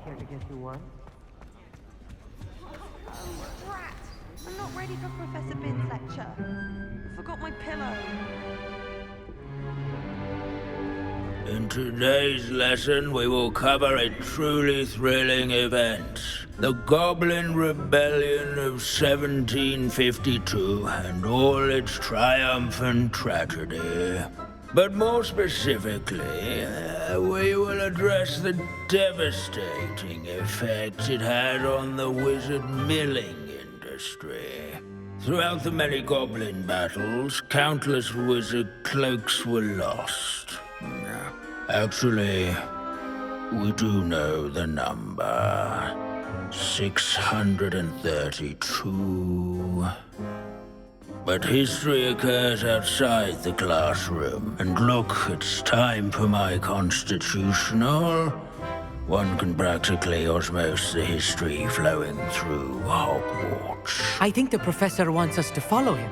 Care to get you one? Drat! I'm not ready for Professor Bin's lecture. I forgot my pillow. In today's lesson, we will cover a truly thrilling event. The Goblin Rebellion of 1752 and all its triumphant tragedy. But more specifically, we will address the devastating effects it had on the wizard milling industry. Throughout the many goblin battles, countless wizard cloaks were lost. Actually, we do know the number. 632. But history occurs outside the classroom. And look, it's time for my constitutional. One can practically osmose the history flowing through Hogwarts. I think the professor wants us to follow him.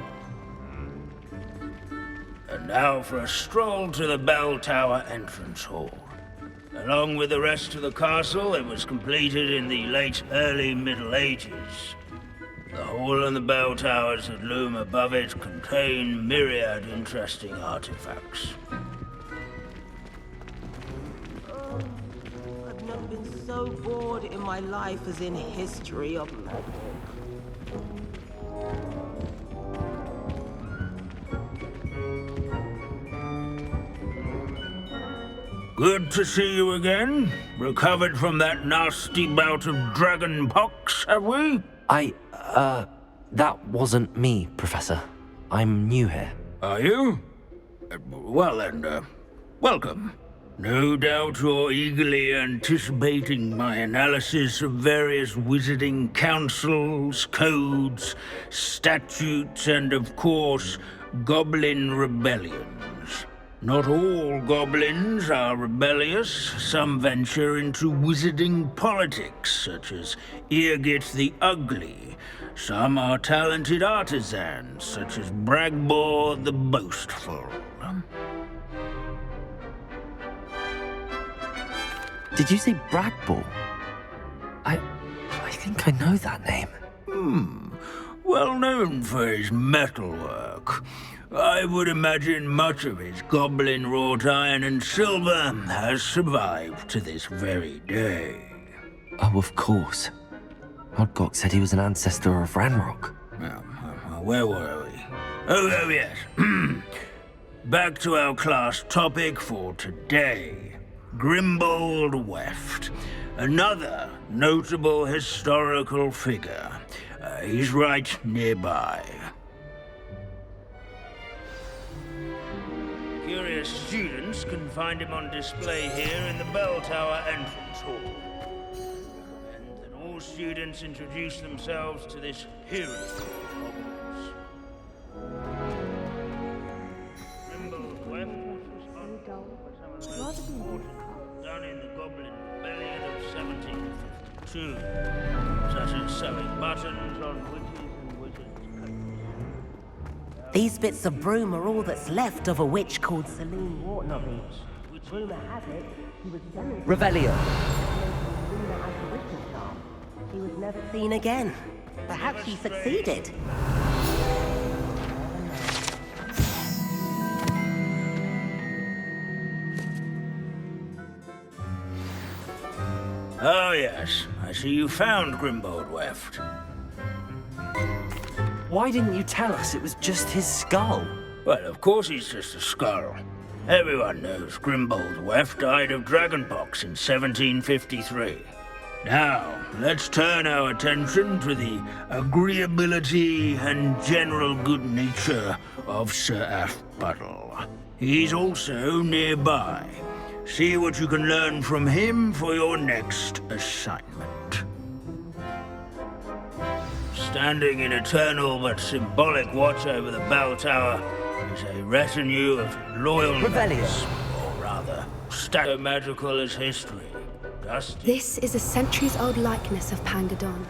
And now for a stroll to the bell tower entrance hall. Along with the rest of the castle, it was completed in the late early Middle Ages. The hall and the bell towers that loom above it contain myriad interesting artifacts. I've never been so bored in my life as in history of magic. Good to see you again. Recovered from that nasty bout of dragon pox, have we? That wasn't me, Professor. I'm new here. Are you? Well then, welcome. No doubt you're eagerly anticipating my analysis of various wizarding councils, codes, statutes, and of course, goblin rebellions. Not all goblins are rebellious. Some venture into wizarding politics, such as Eargit the Ugly. Some are talented artisans, such as Bragbor the Boastful. Did you say Bragbor? I think I know that name. Well known for his metalwork. I would imagine much of his goblin wrought iron and silver has survived to this very day. Oh, of course. Odgok said he was an ancestor of Ranrock. Where were we? Oh yes. Back to our class topic for today. Grimbold Weft. Another notable historical figure. He's right nearby. Curious students can find him on display here in the bell tower entrance hall. And that all students introduce themselves to this hero of Hogwarts. Grimbold Weft was responsible for some of the most important done in the Goblin Rebellion of 1752, such as sewing buttons on witches and wizards' coats. These bits of broom are all that's left of a witch called Celine Wartnobby. Rumor has it he was demonstrating Revelio. He was never seen again. Perhaps he succeeded. Oh yes, I see you found Grimbold Weft. Why didn't you tell us it was just his skull? Well, of course he's just a skull. Everyone knows Grimbold Weft died of dragonpox in 1753. Now, let's turn our attention to the agreeability and general good nature of Sir Aphbuttle. He's also nearby. See what you can learn from him for your next assignment. Standing in eternal but symbolic watch over the bell tower is a retinue of loyal Revelio. knights, or rather, so magical as history. Dusty. This is a centuries-old likeness of Pangadon.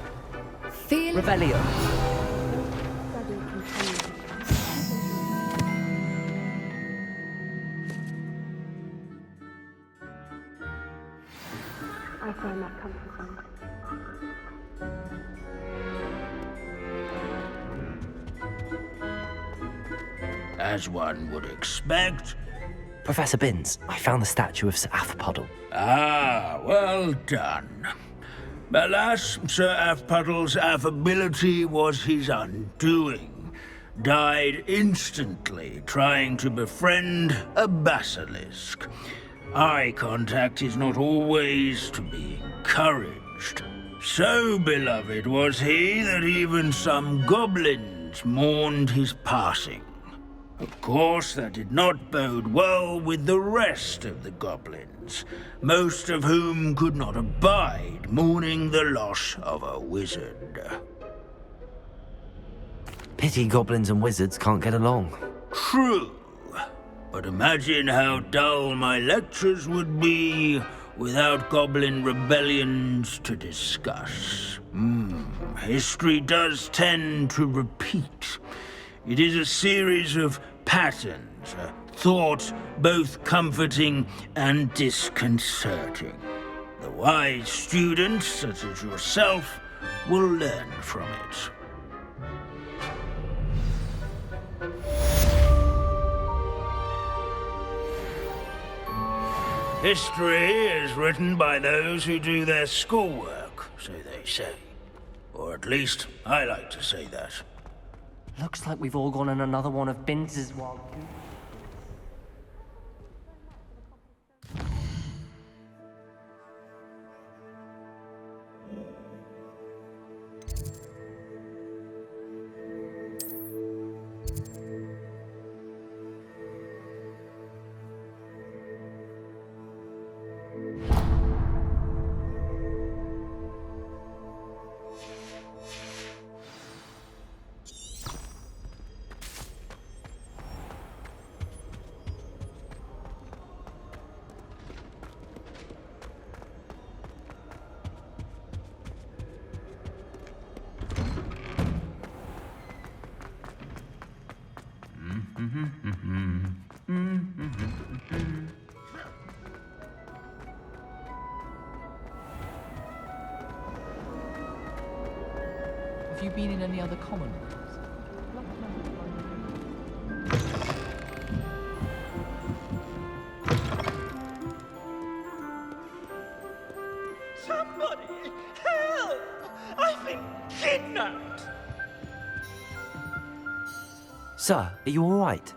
Feel Revelio. I find that comforting. As one would expect. Professor Binns, I found the statue of Sir Athpodle. Ah, well done. Alas, Sir Athpuddle's affability was his undoing. Died instantly trying to befriend a basilisk. Eye contact is not always to be encouraged. So beloved was he that even some goblins mourned his passing. Of course, that did not bode well with the rest of the goblins, most of whom could not abide mourning the loss of a wizard. Pity goblins and wizards can't get along. True, but imagine how dull my lectures would be without goblin rebellions to discuss. History does tend to repeat. It is a series of patterns, a thought both comforting and disconcerting. The wise students, such as yourself, will learn from it. History is written by those who do their schoolwork, so they say. Or at least, I like to say that. Looks like we've all gone on another one of Binns's wild goose. Have you been in any other common rooms? Somebody! Help! I've been kidnapped! Sir, are you all right?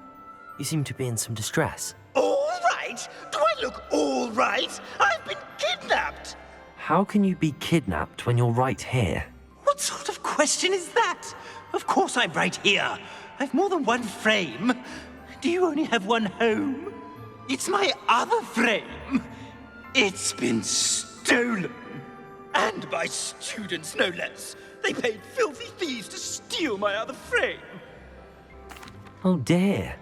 You seem to be in some distress. All right? Do I look all right? I've been kidnapped! How can you be kidnapped when you're right here? What sort of question is that? Of course I'm right here. I've more than one frame. Do you only have one home? It's my other frame. It's been stolen. And by students, no less. They paid filthy thieves to steal my other frame. Oh dear.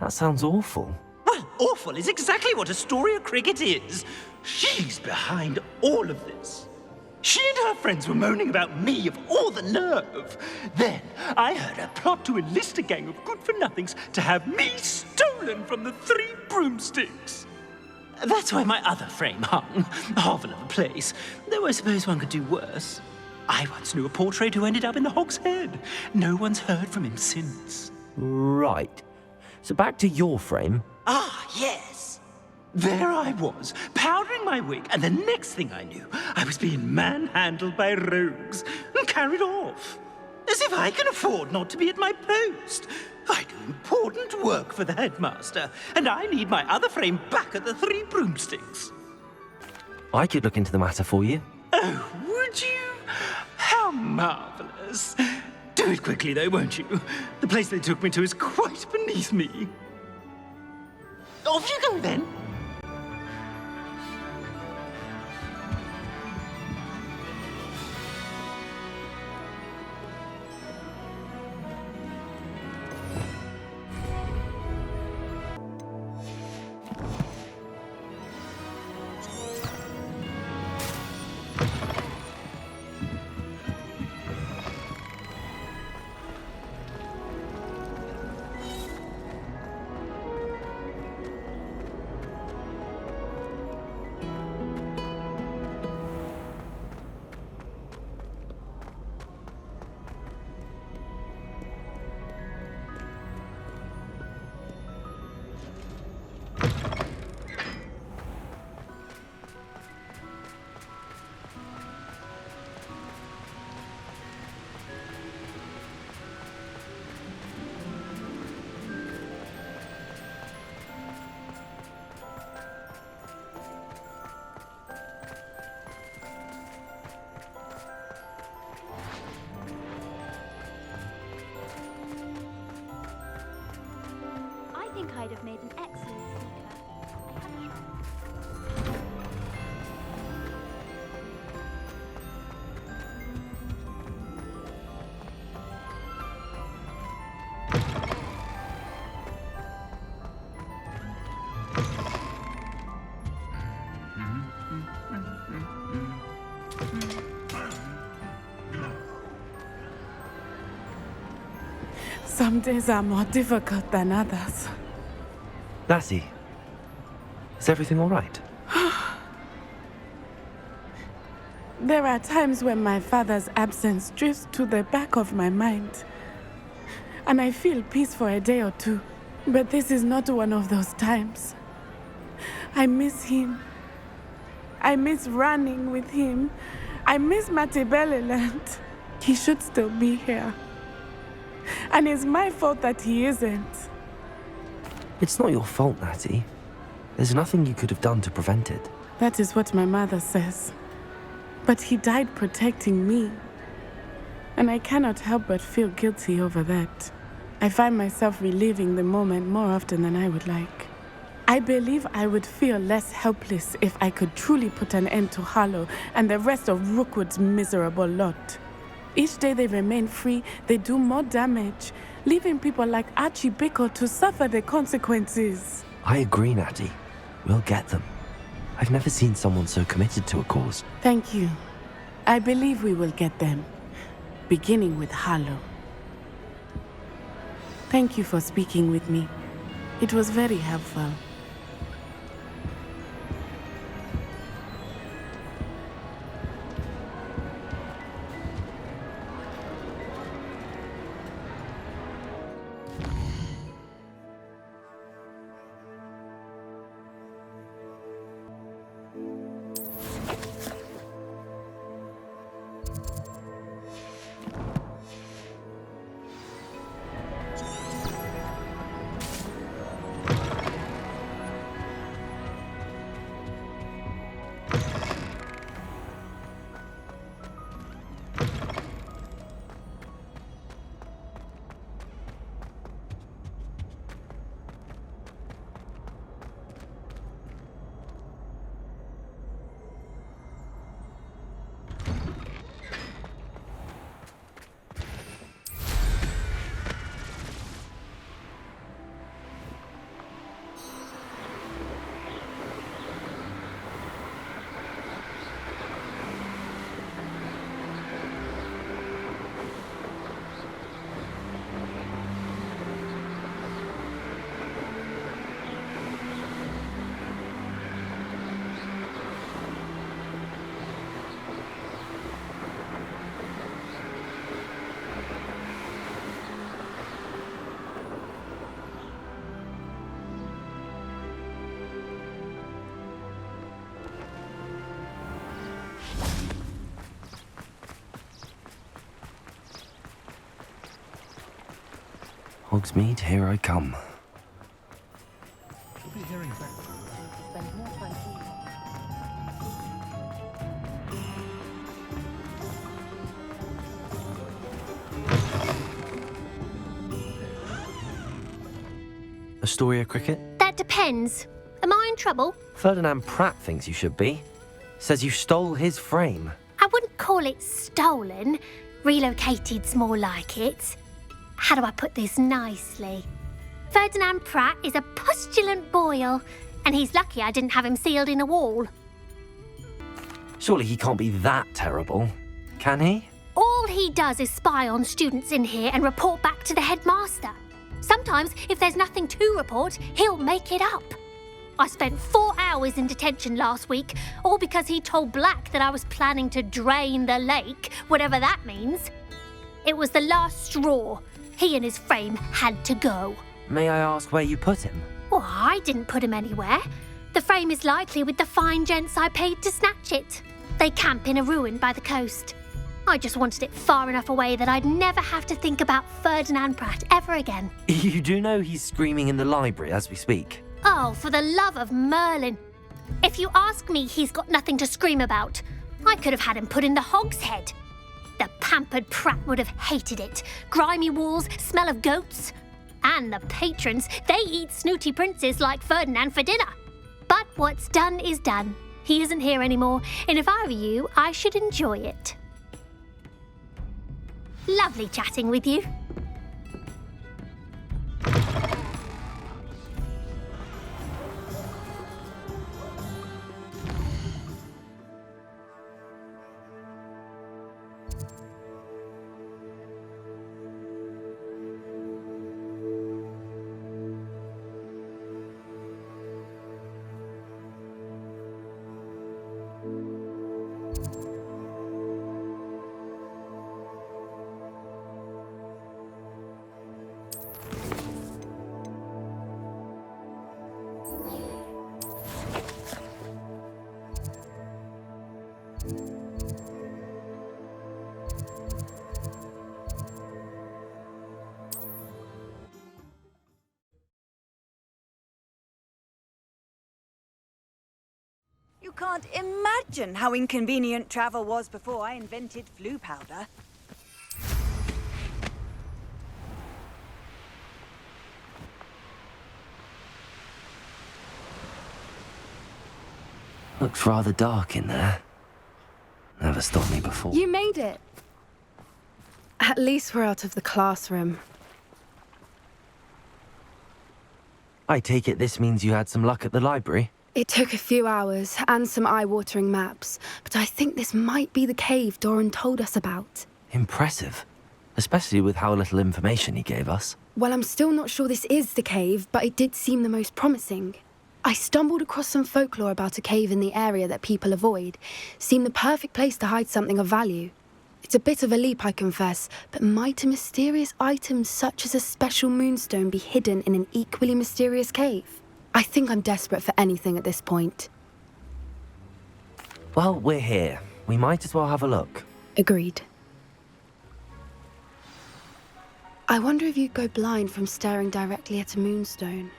That sounds awful. Well, awful is exactly what Astoria Cricket is. She's behind all of this. She and her friends were moaning about me of all the nerve. Then I heard her plot to enlist a gang of good-for-nothings to have me stolen from the Three Broomsticks. That's why my other frame hung. Hovel of a place. Though I suppose one could do worse. I once knew a portrait who ended up in the Hog's Head. No one's heard from him since. Right. So back to your frame. Ah, yes. There I was, powdering my wig, and the next thing I knew, I was being manhandled by rogues and carried off. As if I can afford not to be at my post. I do important work for the headmaster, and I need my other frame back at the Three Broomsticks. I could look into the matter for you. Oh, would you? How marvelous. Do it quickly, though, won't you? The place they took me to is quite beneath me. Off you go, then. I'd have made an excellent sneaker. I have tried. Some days are more difficult than others. Lassie, is everything all right? There are times when my father's absence drifts to the back of my mind, and I feel peace for a day or two. But this is not one of those times. I miss him. I miss running with him. I miss Matibeleland. He should still be here. And it's my fault that he isn't. It's not your fault, Natty. There's nothing you could have done to prevent it. That is what my mother says. But he died protecting me. And I cannot help but feel guilty over that. I find myself reliving the moment more often than I would like. I believe I would feel less helpless if I could truly put an end to Harlow and the rest of Rookwood's miserable lot. Each day they remain free, they do more damage, leaving people like Archie Bickle to suffer the consequences. I agree, Natty. We'll get them. I've never seen someone so committed to a cause. Thank you. I believe we will get them, beginning with Harlow. Thank you for speaking with me. It was very helpful. Hogsmeade, here I come. Should be hearing back. Spend more time Astoria Cricket? That depends. Am I in trouble? Ferdinand Pratt thinks you should be. Says you stole his frame. I wouldn't call it stolen. Relocated's more like it. How do I put this nicely? Ferdinand Pratt is a postulant boil, and he's lucky I didn't have him sealed in a wall. Surely he can't be that terrible, can he? All he does is spy on students in here and report back to the headmaster. Sometimes, if there's nothing to report, he'll make it up. I spent 4 hours in detention last week, all because he told Black that I was planning to drain the lake, whatever that means. It was the last straw. He and his frame had to go. May I ask where you put him? Well, I didn't put him anywhere. The frame is likely with the fine gents I paid to snatch it. They camp in a ruin by the coast. I just wanted it far enough away that I'd never have to think about Ferdinand Pratt ever again. You do know he's screaming in the library as we speak. Oh, for the love of Merlin. If you ask me, he's got nothing to scream about. I could have had him put in the hogshead. The pampered Pratt would have hated it. Grimy walls, smell of goats. And the patrons, they eat snooty princes like Ferdinand for dinner. But what's done is done. He isn't here anymore, and if I were you, I should enjoy it. Lovely chatting with you. You can't imagine how inconvenient travel was before I invented flu powder. Looks rather dark in there. Never stopped me before. You made it. At least we're out of the classroom. I take it this means you had some luck at the library? It took a few hours and some eye-watering maps, but I think this might be the cave Doran told us about. Impressive. Especially with how little information he gave us. Well, I'm still not sure this is the cave, but it did seem the most promising. I stumbled across some folklore about a cave in the area that people avoid. Seemed the perfect place to hide something of value. It's a bit of a leap, I confess, but might a mysterious item such as a special moonstone be hidden in an equally mysterious cave? I think I'm desperate for anything at this point. Well, we're here. We might as well have a look. Agreed. I wonder if you'd go blind from staring directly at a moonstone.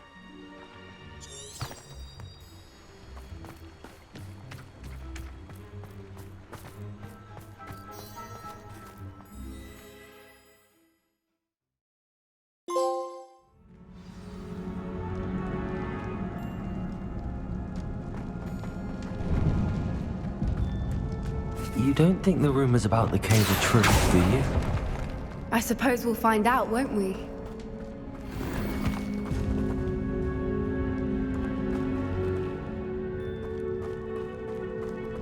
You don't think the rumors about the cave are true, do you? I suppose we'll find out, won't we?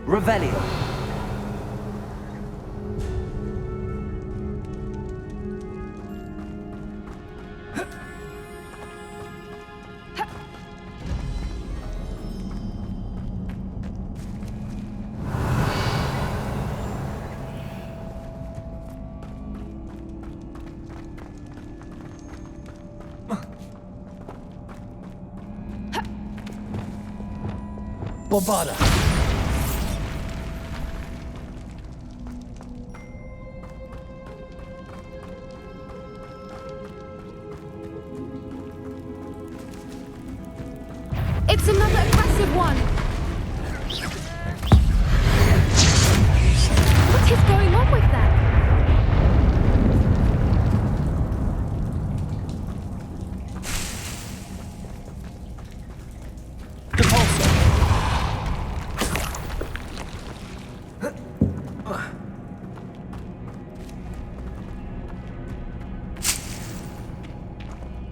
Revelio. Bombarda. It's another aggressive one! What is going on with them?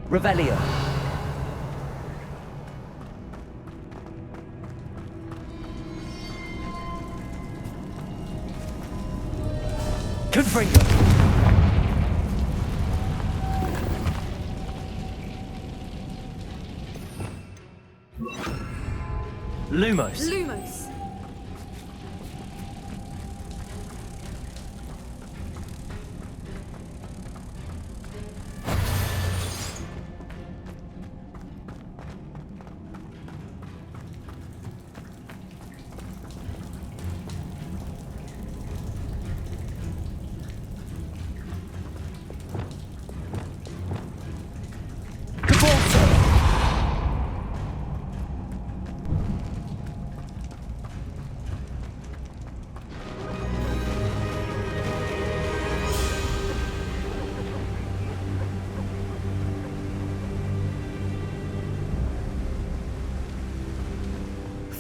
Revelio. Confringo. Lumos. Lumos.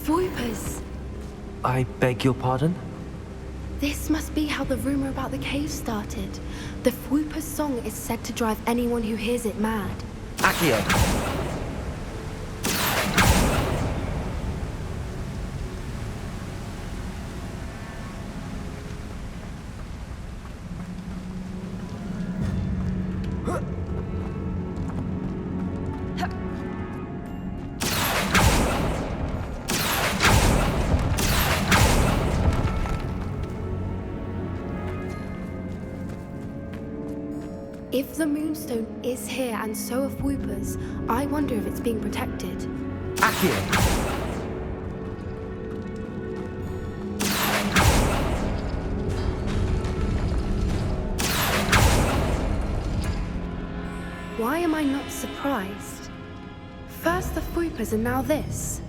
Voipers! I beg your pardon? This must be how the rumor about the cave started. The Fwooper's song is said to drive anyone who hears it mad. Accio! If the Moonstone is here and so are Fwoopers, I wonder if it's being protected. Accio! Why am I not surprised? First the Fwoopers and now this.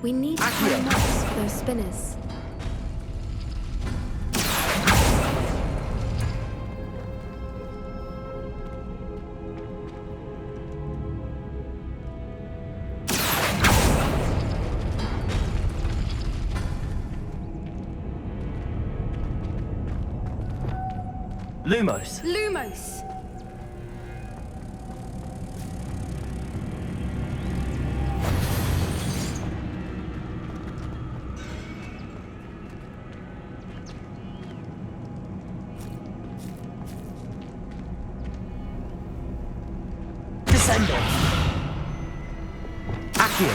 We need to find maps for those spinners. Lumos! Lumos! Descendo! Accio!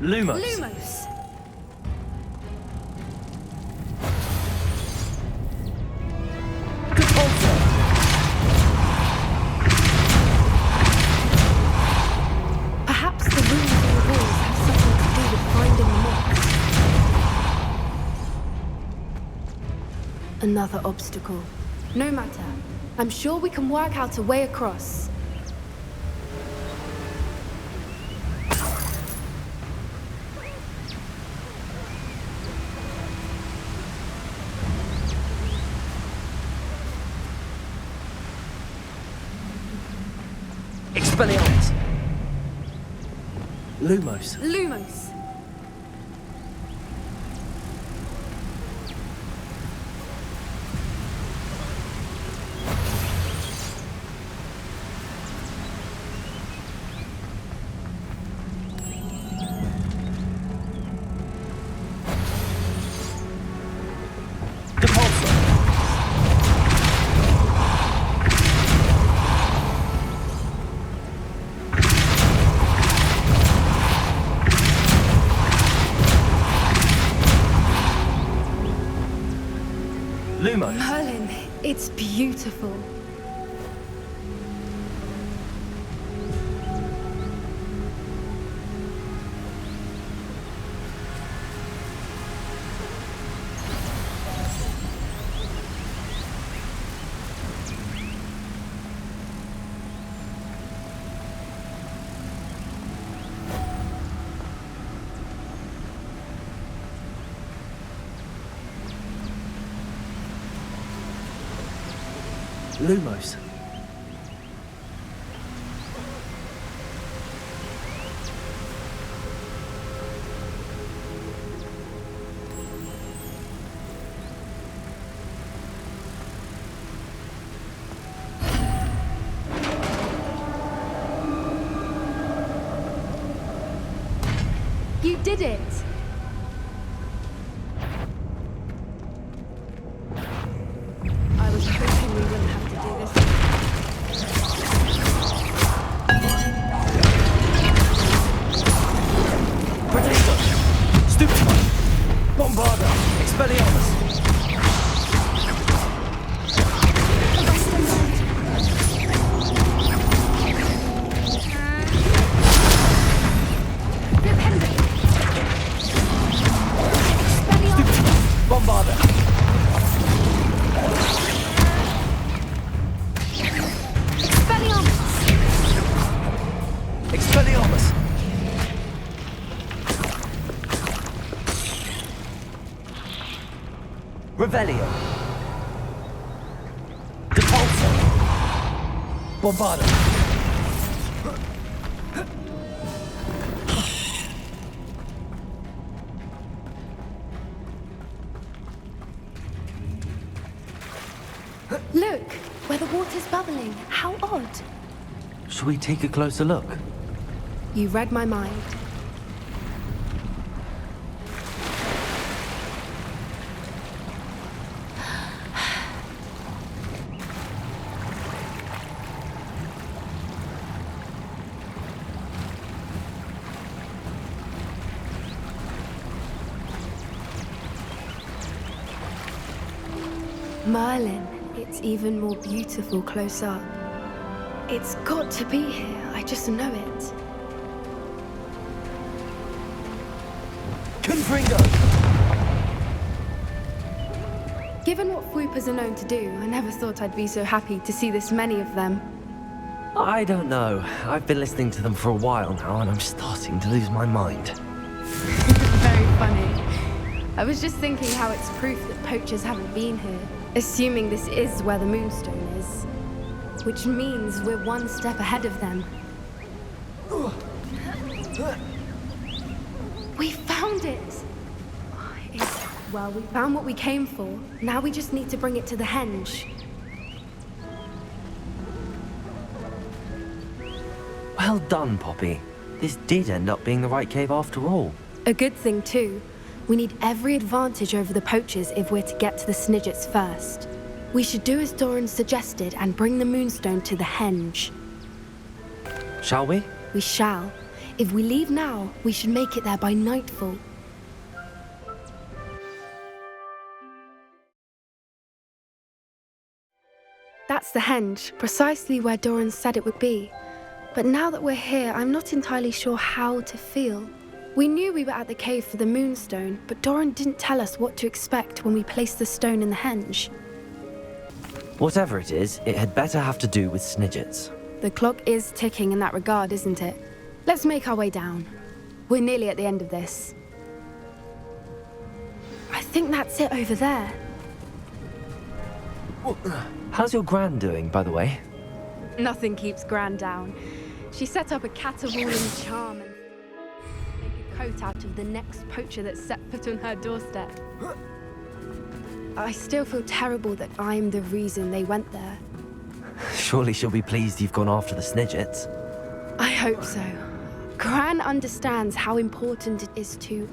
Lumos! Lumos! Perhaps the runes on the walls have something to do with finding the moss. Another obstacle. No matter. I'm sure we can work out a way across. Expelliarmus! Lumos! Lumos! Depulso! Lumos! Merlin, it's beautiful. Lumos! You did it! I was hoping we wouldn't have to do this. Predator! Stupefy! Bombarda! Expelliarmus! Revelio. Depulso. Bombado. Look, where the water's bubbling. How odd. Shall we take a closer look? You read my mind. Merlin, it's even more beautiful close up. It's got to be here, I just know it. Confringo! Given what Fwoopas are known to do, I never thought I'd be so happy to see this many of them. I don't know. I've been listening to them for a while now, and I'm starting to lose my mind. Very funny. I was just thinking how it's proof that poachers haven't been here, assuming this is where the Moonstone is. Which means we're one step ahead of them. We found it! Well, we found what we came for. Now we just need to bring it to the henge. Well done, Poppy. This did end up being the right cave after all. A good thing, too. We need every advantage over the poachers if we're to get to the Snidgets first. We should do as Doran suggested and bring the Moonstone to the henge. Shall we? We shall. If we leave now, we should make it there by nightfall. That's the henge, precisely where Doran said it would be. But now that we're here, I'm not entirely sure how to feel. We knew we were at the cave for the Moonstone, but Doran didn't tell us what to expect when we placed the stone in the henge. Whatever it is, it had better have to do with Snidgets. The clock is ticking in that regard, isn't it? Let's make our way down. We're nearly at the end of this. I think that's it over there. How's your Gran doing, by the way? Nothing keeps Gran down. She set up a caterwauling charm and make a coat out of the next poacher that set foot on her doorstep. I still feel terrible that I'm the reason they went there. Surely she'll be pleased you've gone after the Snidgets. I hope so. Gran understands how important it is to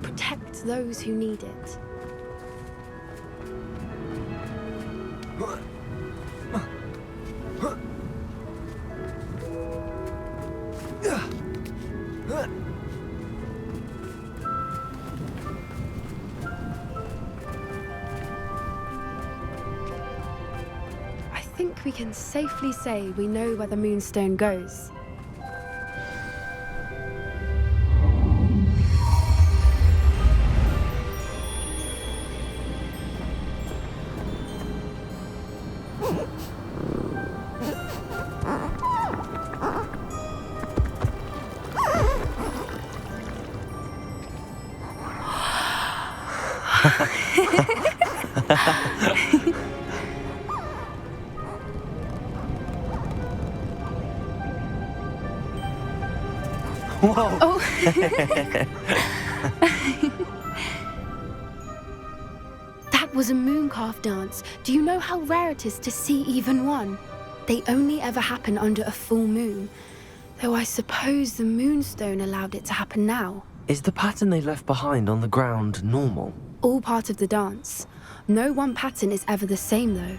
protect those who need it. I think we can safely say we know where the Moonstone goes. Whoa! Oh! That was a mooncalf dance. Do you know how rare it is to see even one? They only ever happen under a full moon. Though I suppose the Moonstone allowed it to happen now. Is the pattern they left behind on the ground normal? All part of the dance. No one pattern is ever the same, though.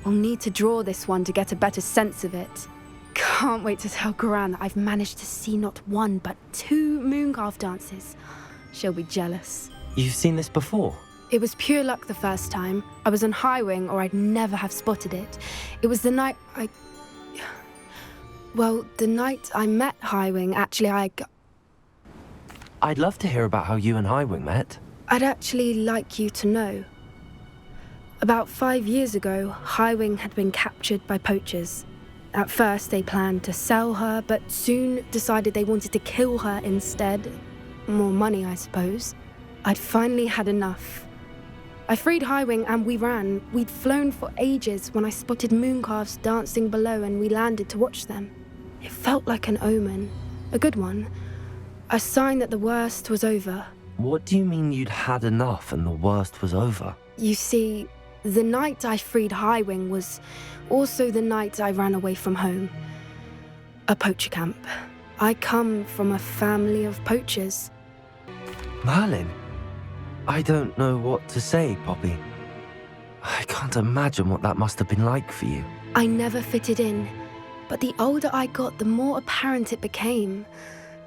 We'll need to draw this one to get a better sense of it. Can't wait to tell Gran that I've managed to see not one, but 2 mooncalf dances. She'll be jealous. You've seen this before? It was pure luck the first time. I was on Highwing, or I'd never have spotted it. It was the night Well, the night I met Highwing, actually, I'd love to hear about how you and Highwing met. I'd actually like you to know. About 5 years ago, Highwing had been captured by poachers. At first, they planned to sell her, but soon decided they wanted to kill her instead. More money, I suppose. I'd finally had enough. I freed Highwing and we ran. We'd flown for ages when I spotted mooncalves dancing below and we landed to watch them. It felt like an omen, a good one, a sign that the worst was over. What do you mean you'd had enough and the worst was over? You see, the night I freed Highwing was also the night I ran away from home. A poacher camp. I come from a family of poachers. Merlin? I don't know what to say, Poppy. I can't imagine what that must have been like for you. I never fitted in, but the older I got, the more apparent it became.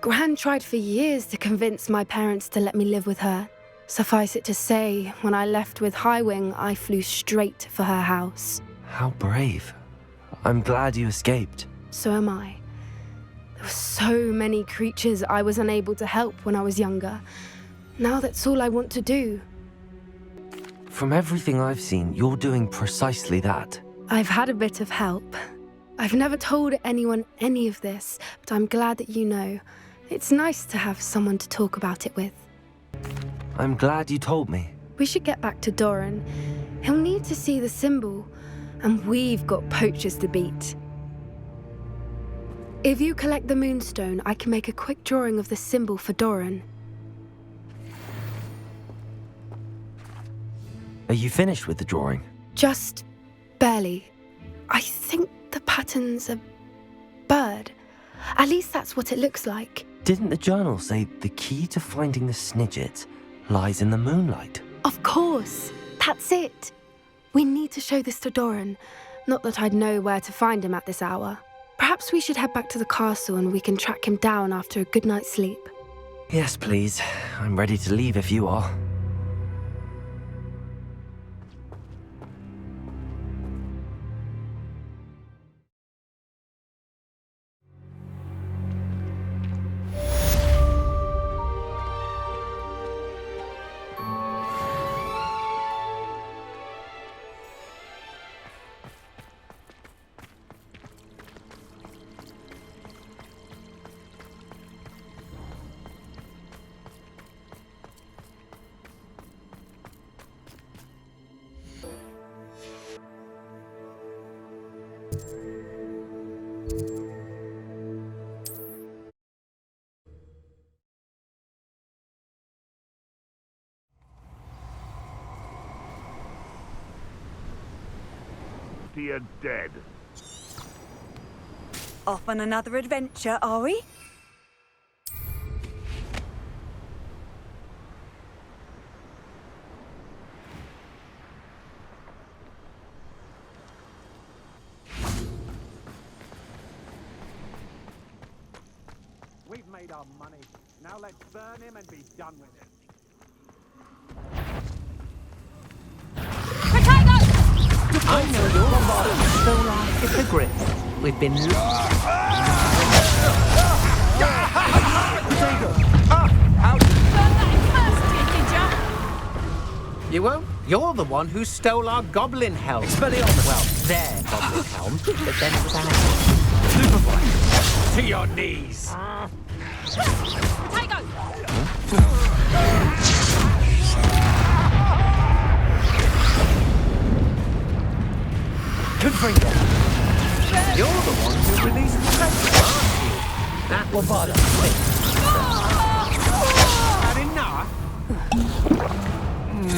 Gran tried for years to convince my parents to let me live with her. Suffice it to say, when I left with Highwing, I flew straight for her house. How brave. I'm glad you escaped. So am I. There were so many creatures I was unable to help when I was younger. Now that's all I want to do. From everything I've seen, you're doing precisely that. I've had a bit of help. I've never told anyone any of this, but I'm glad that you know. It's nice to have someone to talk about it with. I'm glad you told me. We should get back to Doran. He'll need to see the symbol, and we've got poachers to beat. If you collect the moonstone, I can make a quick drawing of the symbol for Doran. Are you finished with the drawing? Just barely. I think the pattern's a bird. At least that's what it looks like. Didn't the journal say the key to finding the Snidget lies in the moonlight? Of course. That's it. We need to show this to Doran. Not that I'd know where to find him at this hour. Perhaps we should head back to the castle and we can track him down after a good night's sleep. Yes, please. I'm ready to leave if you are. You're dead. Off on another adventure, are we? We've made our money. Now let's burn him and be done with it. I know you're stole our hippogriff. We've been... You won't? You're the one who stole our goblin helm. Expelliarmus. Well, their goblin helm, but then it was ours. Supervise. To your knees. Confringo. You're the one who released the treasure, aren't you? That will bother me. Had enough?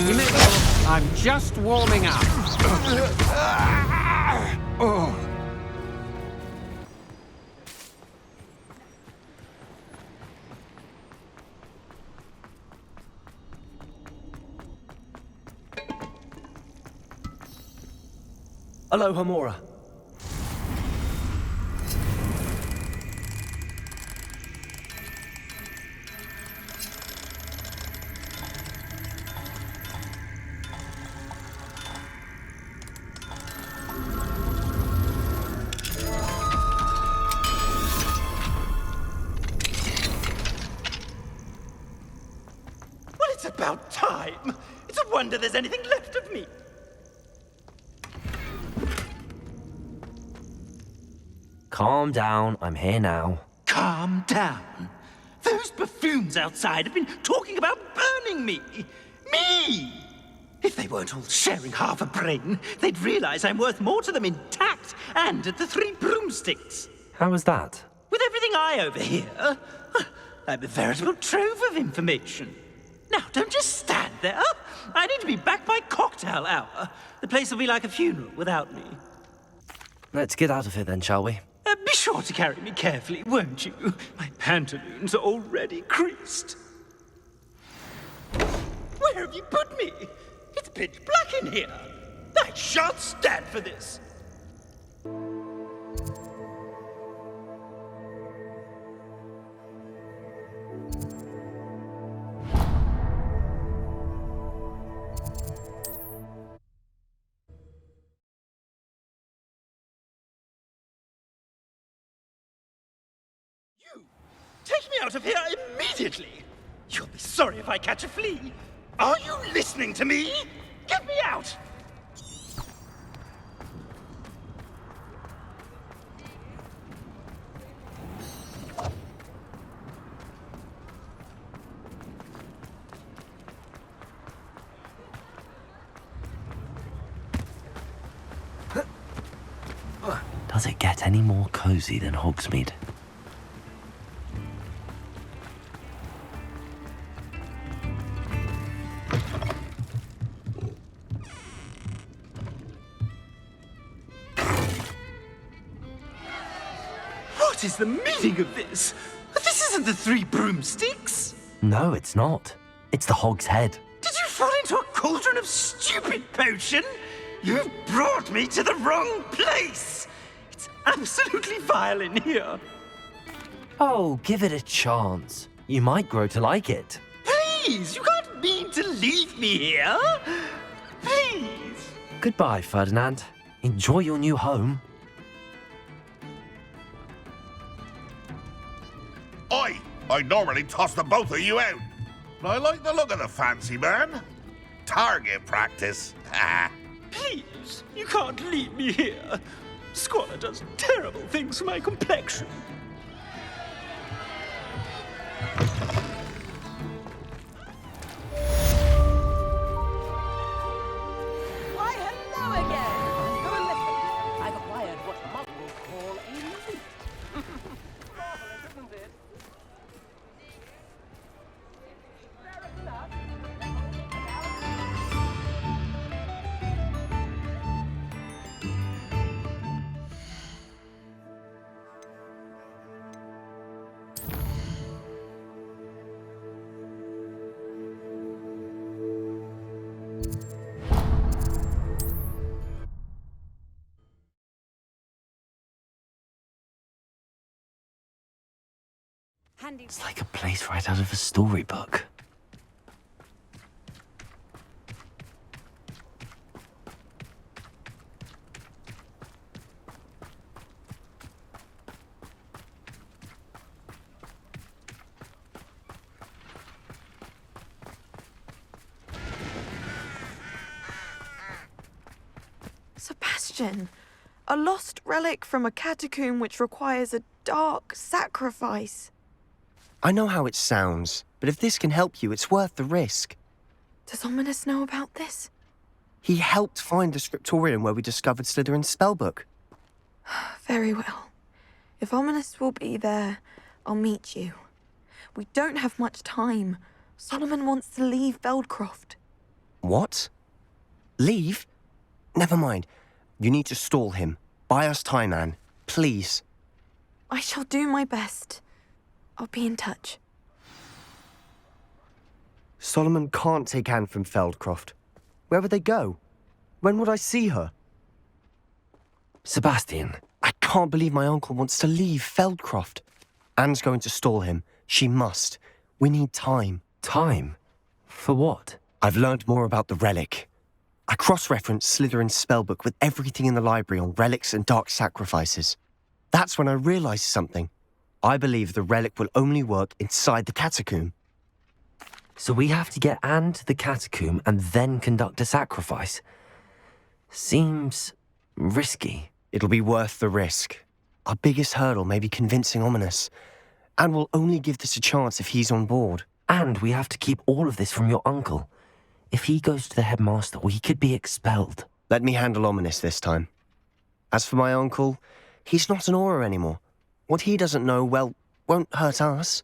You may go. I'm just warming up. Aloha, Mora. Well, it's about time. It's a wonder there's anything left of me. Calm down, I'm here now. Calm down. Those buffoons outside have been talking about burning me. Me! If they weren't all sharing half a brain, they'd realize I'm worth more to them intact and at the Three Broomsticks. How was that? With everything I overhear, I'm a veritable trove of information. Now, don't just stand there. I need to be back by cocktail hour. The place will be like a funeral without me. Let's get out of here then, shall we? Be sure to carry me carefully, won't you? My pantaloons are already creased. Where have you put me? It's pitch black in here. I shan't stand for this. Take me out of here immediately! You'll be sorry if I catch a flea. Are you listening to me? Get me out! Does it get any more cozy than Hogsmeade? What is the meaning of this? This isn't the Three Broomsticks! No, it's not. It's the Hog's Head. Did you fall into a cauldron of stupid potion? You've brought me to the wrong place! It's absolutely vile in here. Oh, give it a chance. You might grow to like it. Please, you can't mean to leave me here. Please. Goodbye, Ferdinand. Enjoy your new home. I normally toss the both of you out. But I like the look of the fancy man. Target practice. Please, you can't leave me here. Squalor does terrible things for my complexion. Why, hello again! Come and listen. I've acquired what mongrels call a lute. Marvelous, isn't it? Fair enough. It's like a place right out of a storybook. Sebastian, a lost relic from a catacomb which requires a dark sacrifice. I know how it sounds, but if this can help you, it's worth the risk. Does Ominous know about this? He helped find the scriptorium where we discovered Slytherin's spellbook. Very well. If Ominous will be there, I'll meet you. We don't have much time. Solomon wants to leave Feldcroft. What? Leave? Never mind. You need to stall him. Buy us time, Anne. Please. I shall do my best. I'll be in touch. Solomon can't take Anne from Feldcroft. Where would they go? When would I see her? Sebastian. I can't believe my uncle wants to leave Feldcroft. Anne's going to stall him. She must. We need time. Time? For what? I've learned more about the relic. I cross-referenced Slytherin's spellbook with everything in the library on relics and dark sacrifices. That's when I realized something. I believe the relic will only work inside the catacomb. So we have to get Anne to the catacomb and then conduct a sacrifice. Seems risky. It'll be worth the risk. Our biggest hurdle may be convincing Ominous. And we'll only give this a chance if he's on board. And we have to keep all of this from your uncle. If he goes to the headmaster, we could be expelled. Let me handle Ominous this time. As for my uncle, he's not an Auror anymore. What he doesn't know, well, won't hurt us.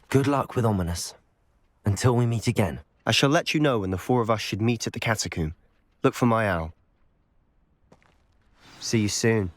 Good luck with Ominous. Until we meet again. I shall let you know when the four of us should meet at the catacomb. Look for my owl. See you soon.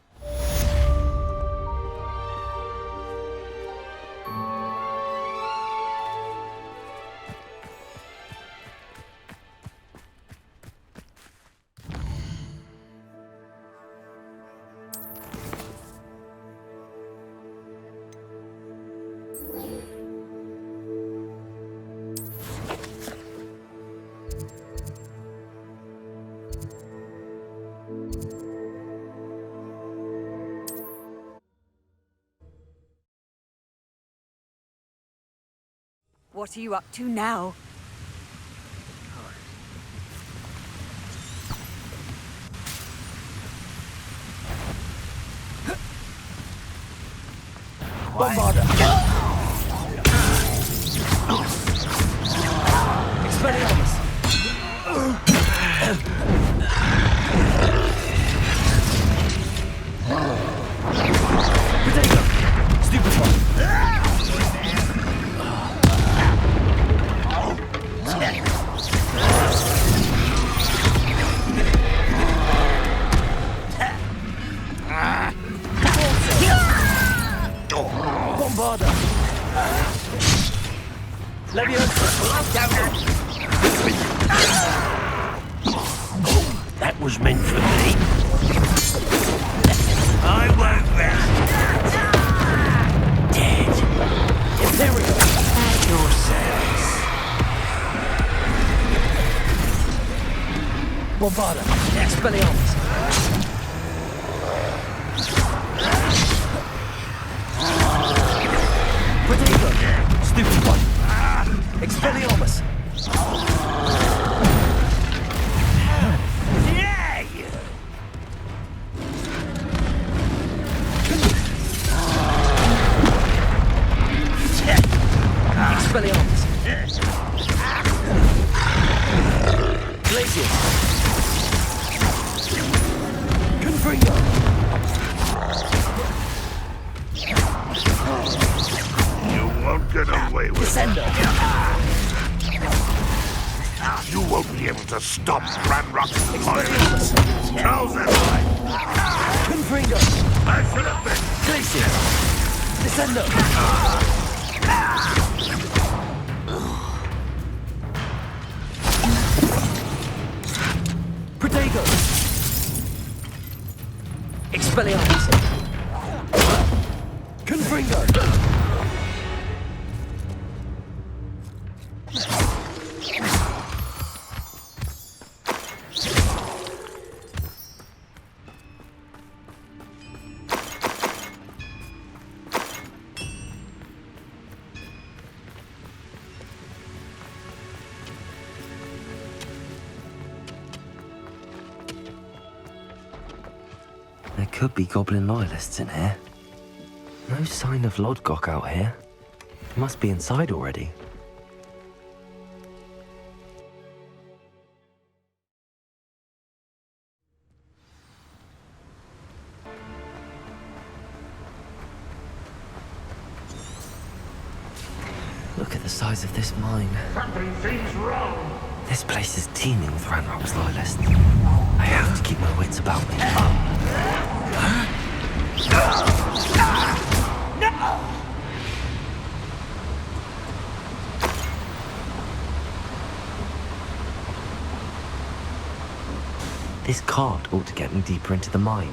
What are you up to now? Bombarda! Expelliarmus! Potato! Stupefy! Bombarda! Leviosa! That was meant for me. I won't rest. Dead. Imperial! At your service. Bombarda! Expelliarmus! Potato! Stupid one! Expelliarmus! Yeah, you. Expelliarmus! Glacius! Confringo! You won't get away with Descendo! it. You won't be able to stop Ranrock's fire. How's that right? Confringo! I should have been. Glacius! Descendo! Protego! Expelliarmus! Confringo! There could be goblin loyalists in here. No sign of Lodgok out here. Must be inside already. Look at the size of this mine. Something seems wrong. This place is teeming with Ranrock's loyalists. I have to keep my wits about me. This cart ought to get me deeper into the mine.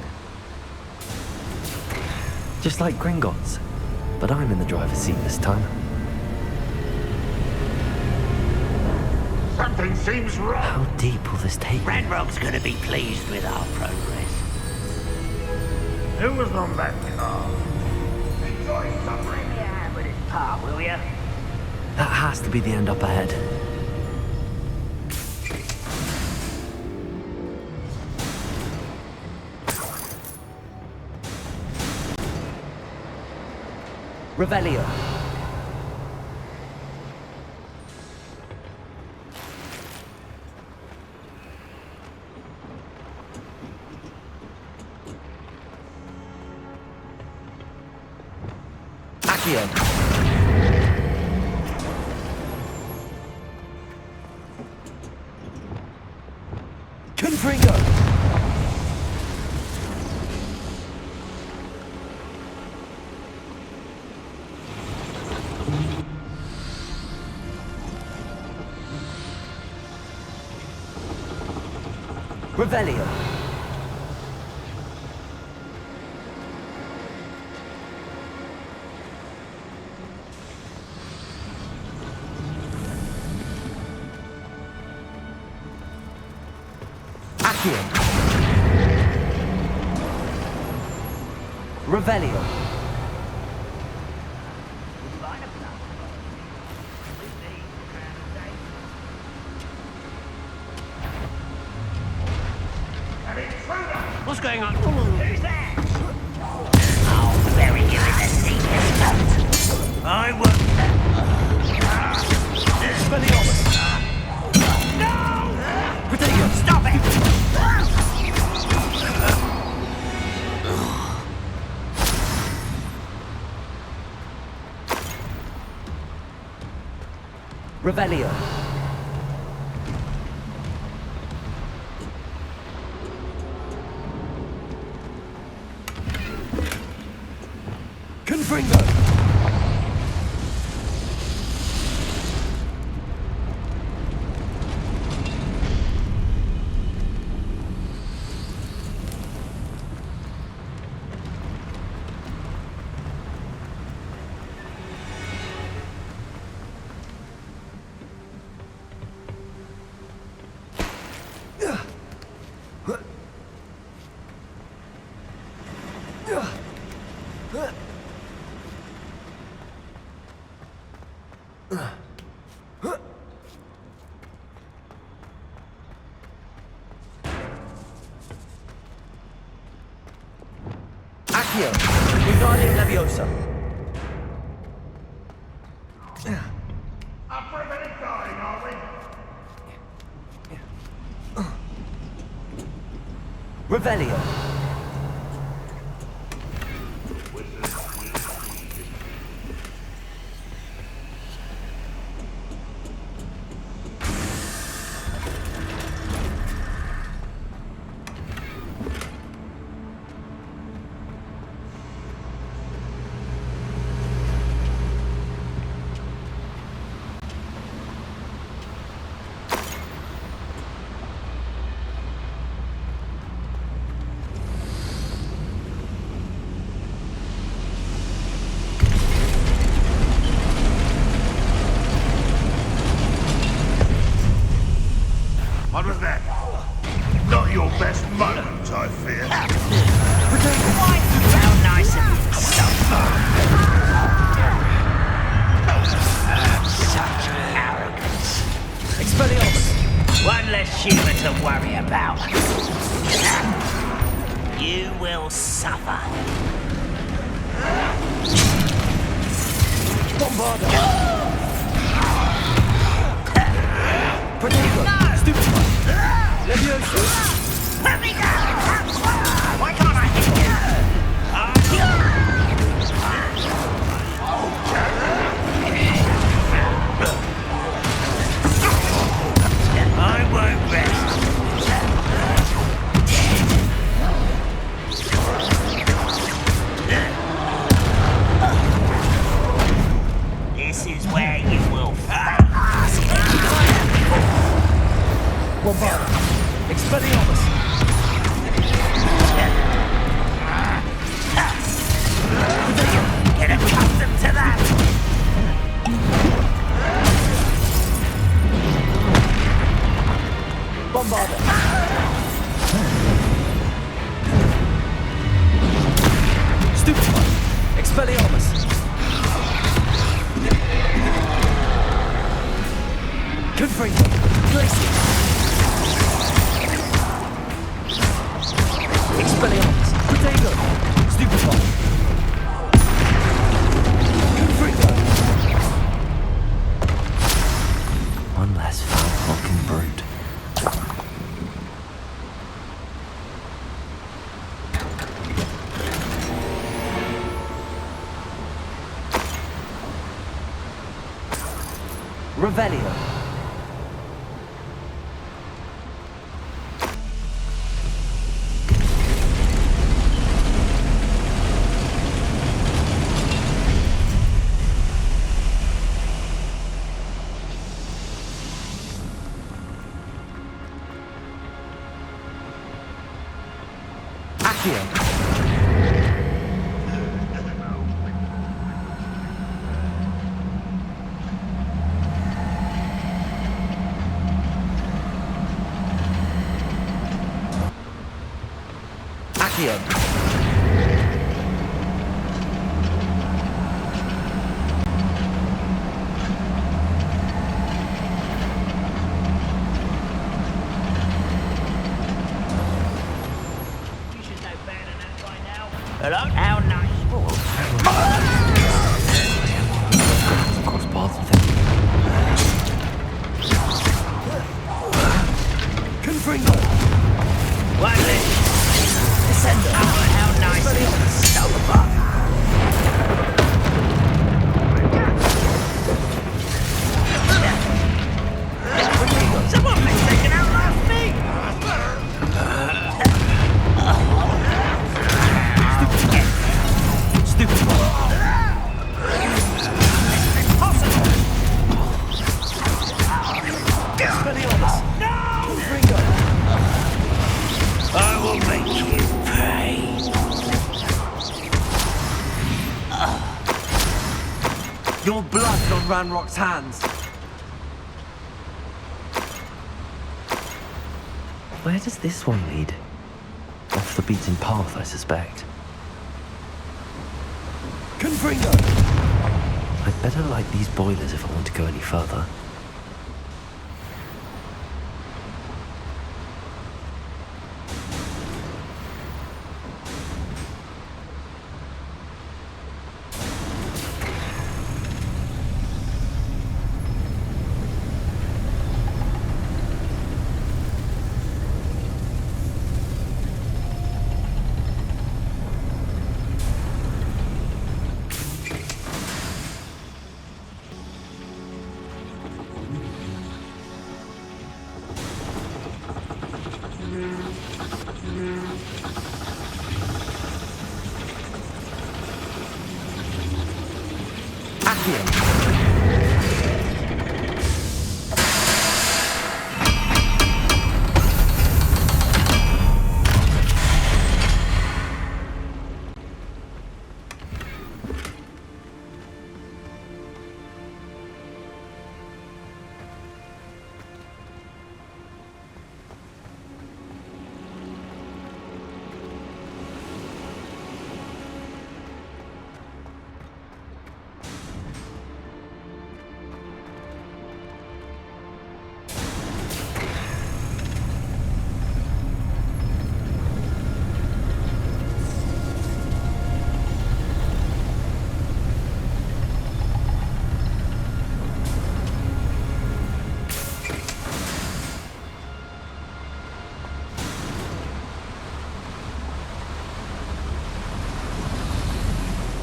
Just like Gringotts, but I'm in the driver's seat this time. Something seems wrong. How deep will this take me? Ranrock's gonna be pleased with our progress. Who was on that car? Enjoy suffering. Yeah, but it's par, will ya? That has to be the end up ahead. Revelio! Accio. Confringo. Revelio. Accio. Revelio. What's going on? Who's there? I'll bury you in the deepest cut. I will. Expelliarmus. No! Protego. Stop it! Revelio. Confringo. Accio. Wingardium Leviosa. Up for a bit of dying, are we? Revelio. What was that? Not your best moment, I fear. Why? How nice of you, such arrogance. Expelliarmus. One less human to worry about. You will suffer. Bombarda. Protego. No! Stupefy. Leviosa. Let me go! Why can't I hit you? I won't rest. This is where you will ask. Bombarda. Expelliarmus. Get accustomed to that. Bombarda. Stupefy. Expelliarmus. Confringo. Glacier. Expelliarmus. Protego. Stupefy. Confringo. One less foul-talking brute. Revelio. Accio. Hello? How nice. Cross paths with him. Confringo. One Descendo. How nice. Double Someone been taken out last week. I will make you pay. Your blood's on Ranrock's hands. Where does this one lead? Off the beaten path, I suspect. Confringo! I'd better light these boilers if I want to go any further.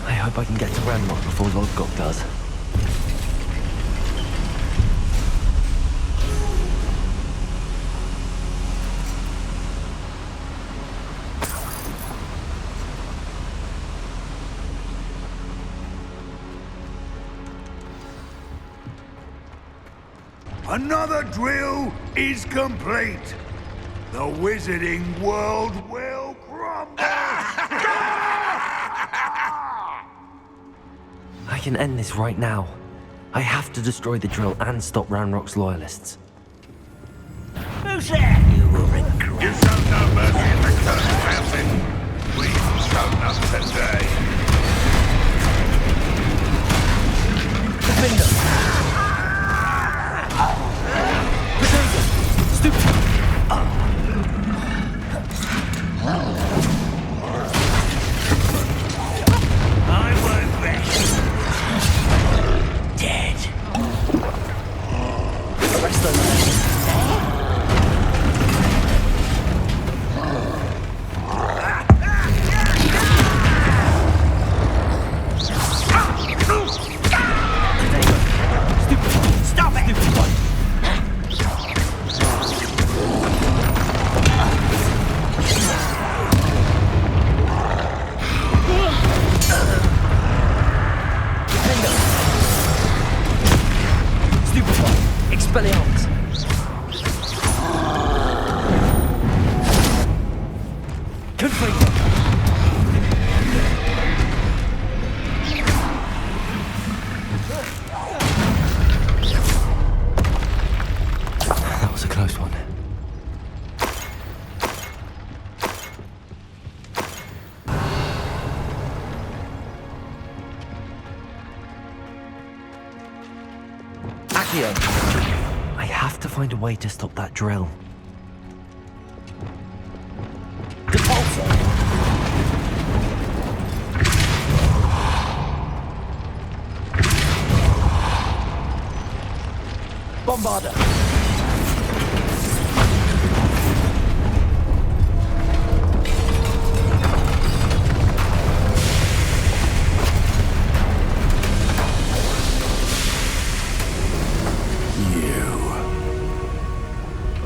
I hope I can get to Ranrock before Lodgok does. Another drill is complete. The wizarding world will crumble. I can end this right now. I have to destroy the drill and stop Ranrock's loyalists. Who's there? You will regret. You showed no mercy in the curse mountain. Please show us today. Defender! Potato! Stupid! I won't rest. Dead. Rest those. Accio! I have to find a way to stop that drill. Depulsor! Bombarder!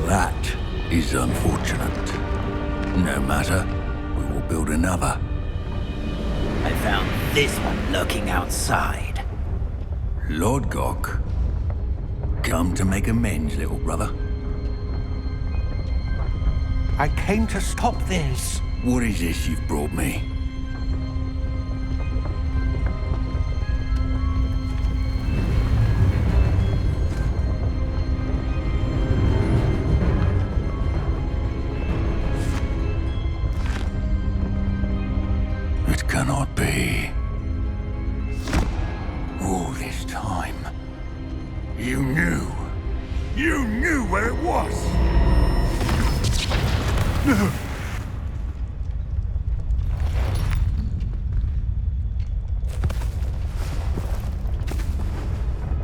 That is unfortunate. No matter, we will build another. I found this one lurking outside. Lord Gok, come to make amends, little brother. I came to stop this. What is this you've brought me? It cannot be. All this time, you knew where it was. No.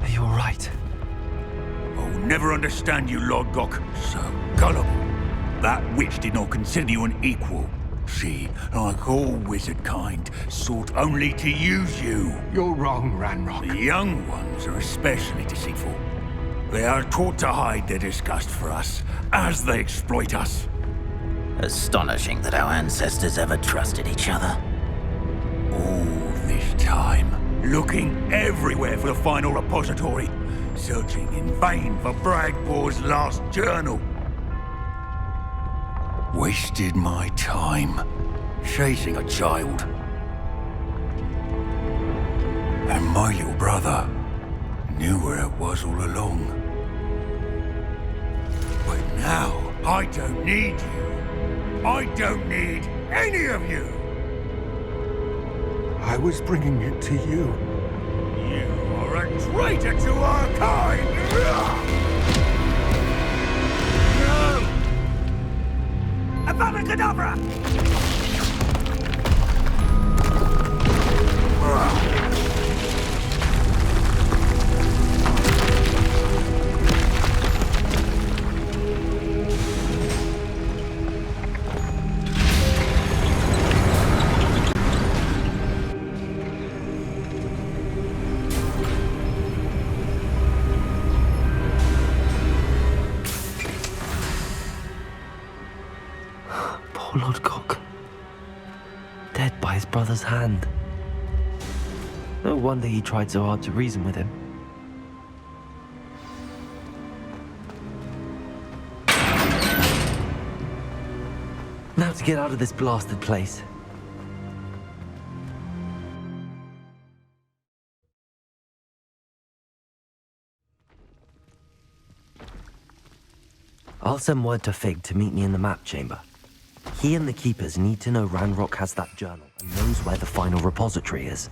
Are you alright? I'll never understand you, Lord Gok. So gullible. That witch did not consider you an equal. She, like all wizard kind, sought only to use you. You're wrong, Ranrock. The young ones are especially deceitful. They are taught to hide their disgust for us, as they exploit us. Astonishing that our ancestors ever trusted each other. All this time, looking everywhere for the final repository, searching in vain for Bragbor's last journal. Wasted my time chasing a child. And my little brother knew where it was all along. But now, I don't need you. I don't need any of you. I was bringing it to you. You are a traitor to our kind! No! Avada Kedavra! Poor Lord Gok. Dead by his brother's hand. No wonder he tried so hard to reason with him. Now to get out of this blasted place. I'll send word to Fig to meet me in the map chamber. He and the Keepers need to know Ranrock has that journal and knows where the final repository is.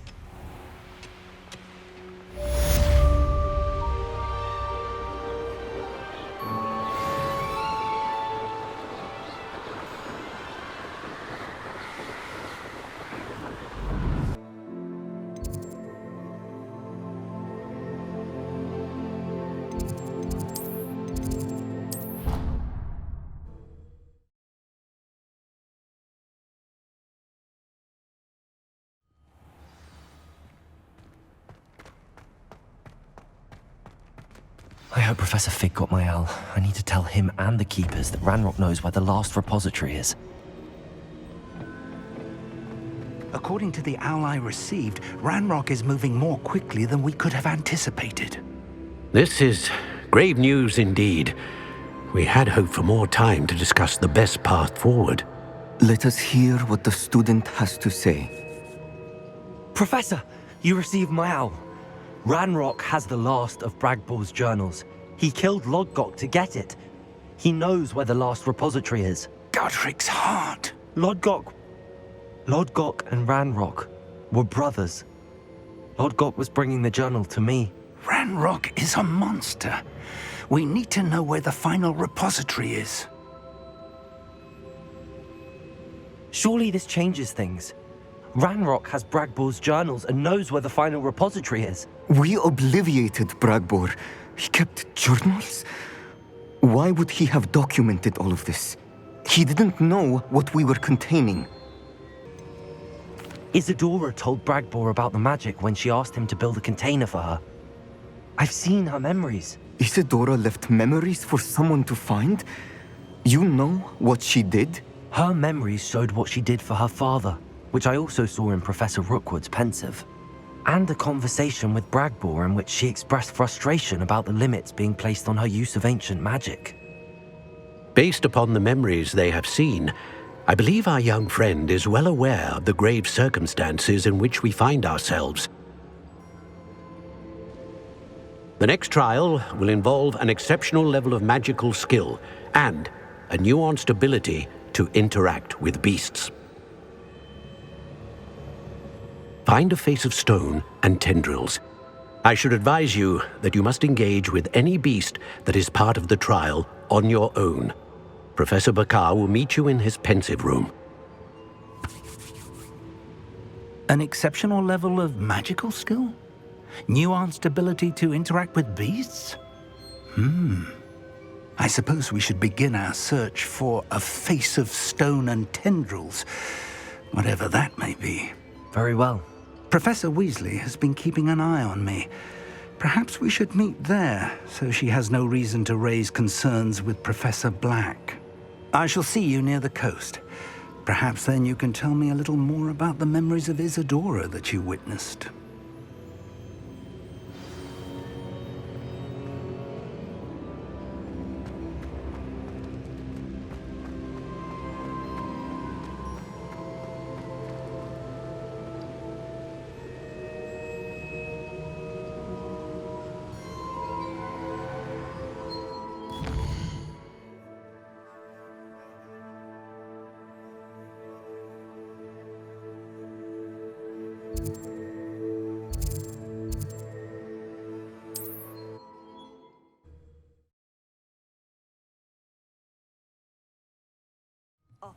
I hope Professor Fig got my owl. I need to tell him and the Keepers that Ranrock knows where the last repository is. According to the owl I received, Ranrock is moving more quickly than we could have anticipated. This is grave news indeed. We had hoped for more time to discuss the best path forward. Let us hear what the student has to say. Professor, you received my owl. Ranrock has the last of Bragbor's journals. He killed Lodgok to get it. He knows where the last repository is. Godric's heart. Lodgok and Ranrock were brothers. Lodgok was bringing the journal to me Ranrock is a monster. We need to know where the final repository is. Surely this changes things. Ranrock has Bragbor's journals and knows where the final repository is. We obliviated Bragbor. He kept journals? Why would he have documented all of this? He didn't know what we were containing. Isadora told Bragbor about the magic when she asked him to build a container for her. I've seen her memories. Isadora left memories for someone to find? You know what she did? Her memories showed what she did for her father, which I also saw in Professor Rookwood's pensive. And a conversation with Bragbor in which she expressed frustration about the limits being placed on her use of ancient magic. Based upon the memories they have seen, I believe our young friend is well aware of the grave circumstances in which we find ourselves. The next trial will involve an exceptional level of magical skill and a nuanced ability to interact with beasts. Find a face of stone and tendrils. I should advise you that you must engage with any beast that is part of the trial on your own. Professor Bakar will meet you in his pensive room. An exceptional level of magical skill? Nuanced ability to interact with beasts? I suppose we should begin our search for a face of stone and tendrils, whatever that may be. Very well. Professor Weasley has been keeping an eye on me. Perhaps we should meet there, so she has no reason to raise concerns with Professor Black. I shall see you near the coast. Perhaps then you can tell me a little more about the memories of Isadora that you witnessed.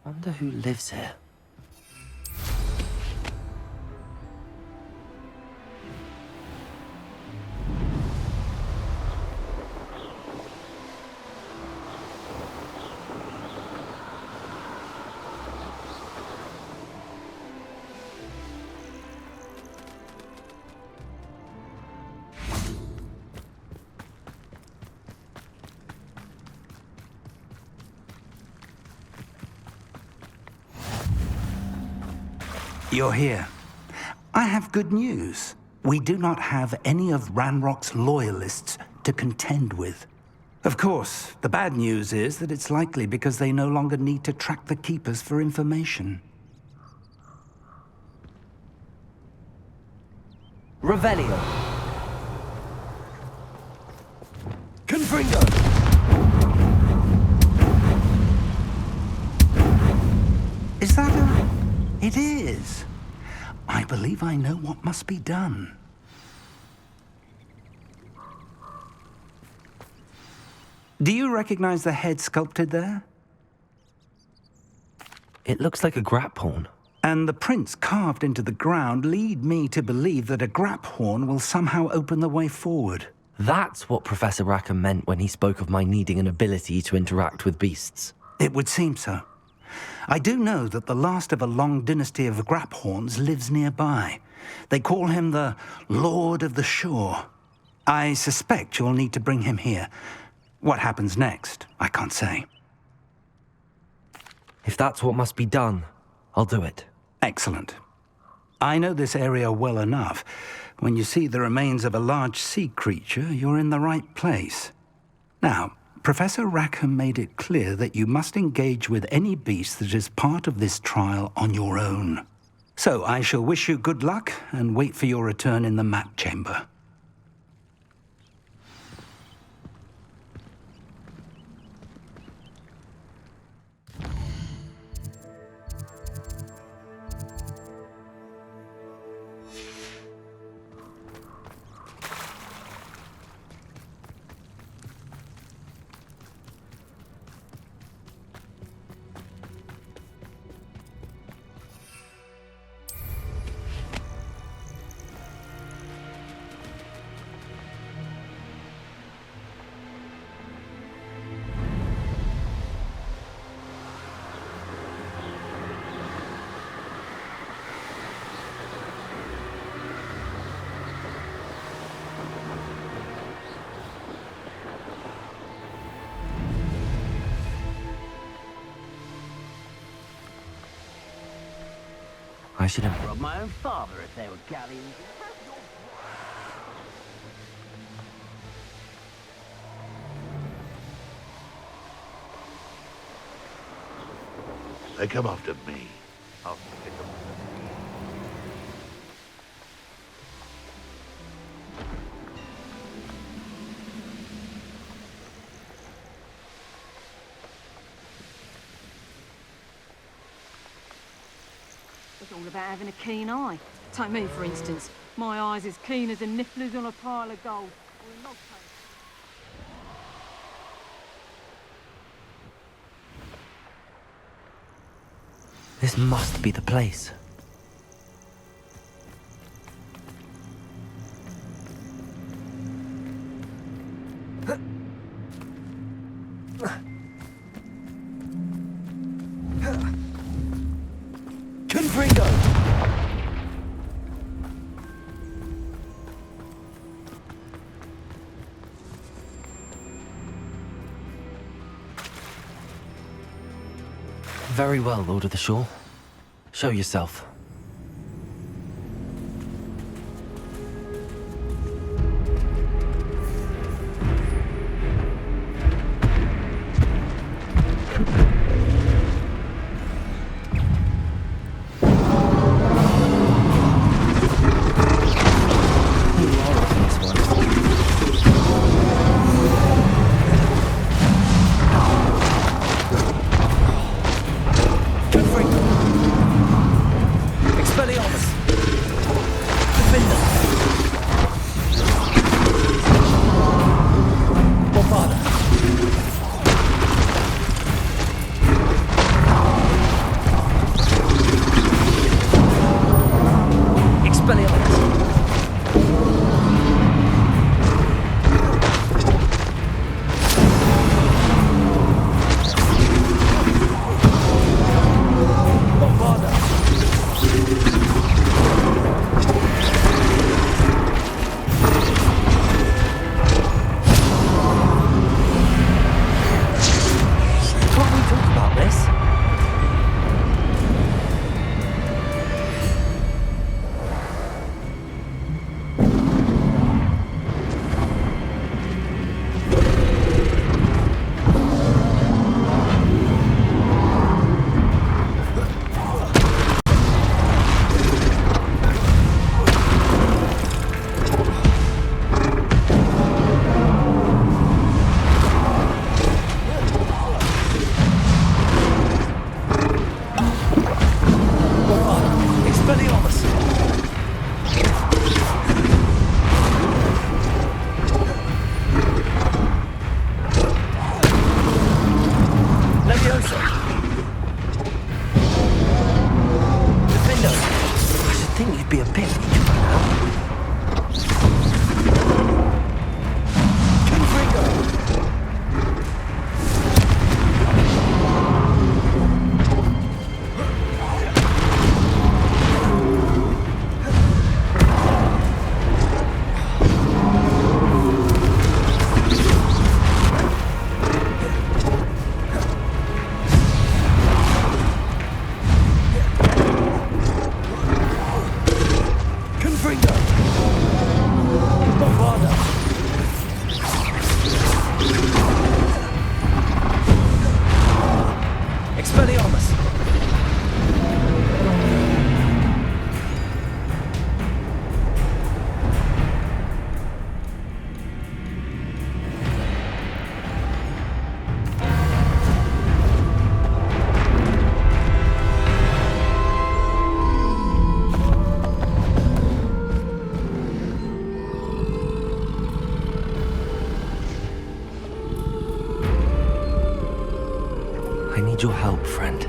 Wonder who lives here. You're here. I have good news. We do not have any of Ranrock's loyalists to contend with. Of course, the bad news is that it's likely because they no longer need to track the Keepers for information. Revelio. Confringo! Is that a... It is. I believe I know what must be done. Do you recognize the head sculpted there? It looks like a grap horn. And the prints carved into the ground lead me to believe that a grap horn will somehow open the way forward. That's what Professor Rackham meant when he spoke of my needing an ability to interact with beasts. It would seem so. I do know that the last of a long dynasty of Graphorns lives nearby. They call him the Lord of the Shore. I suspect you'll need to bring him here. What happens next, I can't say. If that's what must be done, I'll do it. Excellent. I know this area well enough. When you see the remains of a large sea creature, you're in the right place. Now, Professor Rackham made it clear that you must engage with any beast that is part of this trial on your own. So I shall wish you good luck and wait for your return in the map chamber. I should have... Rob my own father if they were galleons. They come after me. I'll pick them. It's all about having a keen eye. Take me, for instance. My eye's as keen as a niffler's on a pile of gold. Or a log cake. This must be the place. Confringo! Very well, Lord of the Shore. Show yourself. need your help, friend.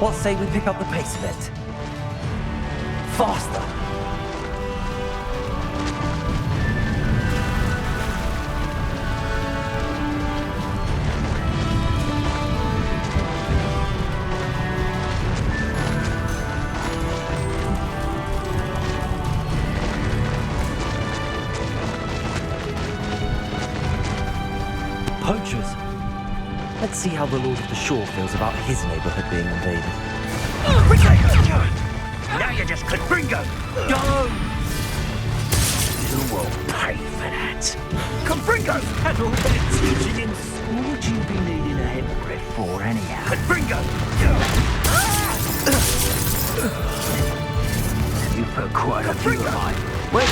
What say we pick up the pace a bit? Faster! Poachers. Let's see how the Lord of the Shore feels about his neighborhood being invaded. Now you just could Bringo! Go! You will pay for that. Confringo! Had all that teaching in school. What would you be needing a hypocrite for, anyhow? Confringo! You put quite a few of mine. Wait!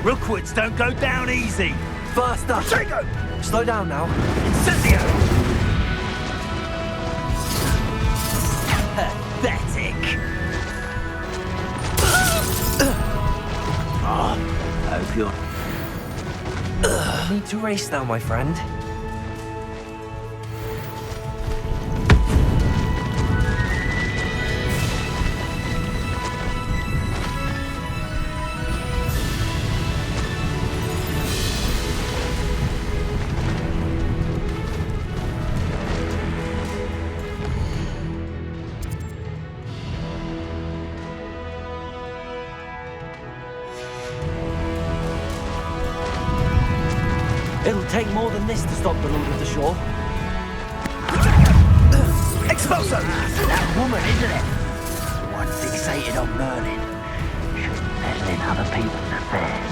Rookwoods don't go down easy. Faster! Confringo! Slow down now. Incendio! Pathetic. Hope you're... Need to race now, my friend. It'll take more than this to stop the Lord of the Shore. Expulso! That woman, isn't it? One fixated on Merlin. Shouldn't meddle in other people's affairs.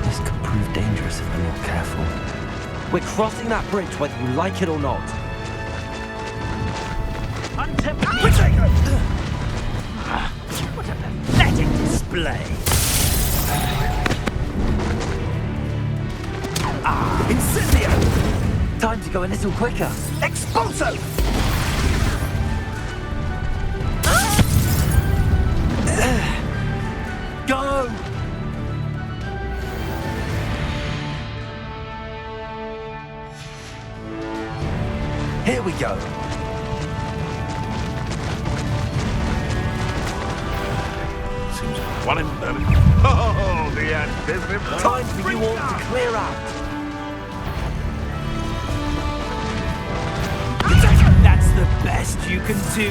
This could prove dangerous if we're not careful. We're crossing that bridge whether you like it or not. What a pathetic display! Incendio! Time to go a little quicker. Expulso! Go! Here we go. Seems one in Merlin. Oh, the anticipation. Time for you all to clear out. That's the best you can do.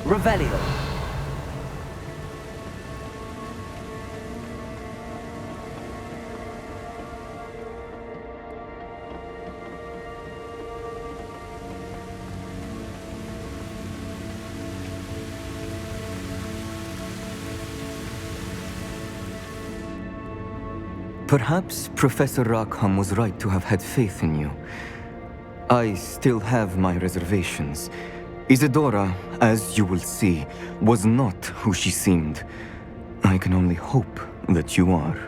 Revelio. Perhaps Professor Rackham was right to have had faith in you. I still have my reservations. Isadora, as you will see, was not who she seemed. I can only hope that you are.